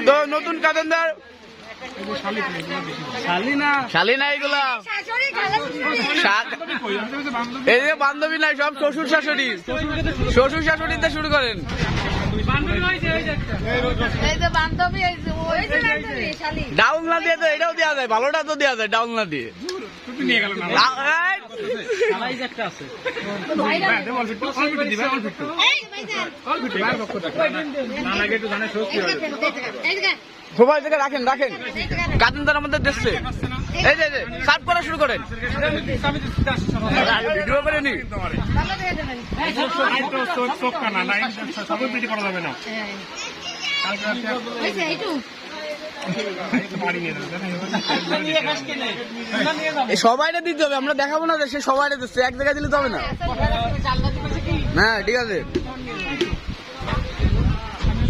তো নতুন কাজনদার শালিনা এগুলা এই যে বান্ধবী নাই, সব শ্বশুর শাশুড়ি। শ্বশুর শাশুড়িতে শুরু করেন। ডাউল না দিয়ে তো এটাও দেওয়া যায়, ভালোটা তো দেওয়া যায় ডাউল না দিয়ে। সবাই থেকে রাখেন রাখেন, কাজনদার আমাদের দেখছে। এই যে সার্ভ করা শুরু করেন, ভিডিও করে নি। সবাইটা দিতে হবে, আমরা দেখাবো না যে সে সবাইটা দিচ্ছে, এক জায়গায় দিলে তো হবে না। হ্যাঁ ঠিক আছে।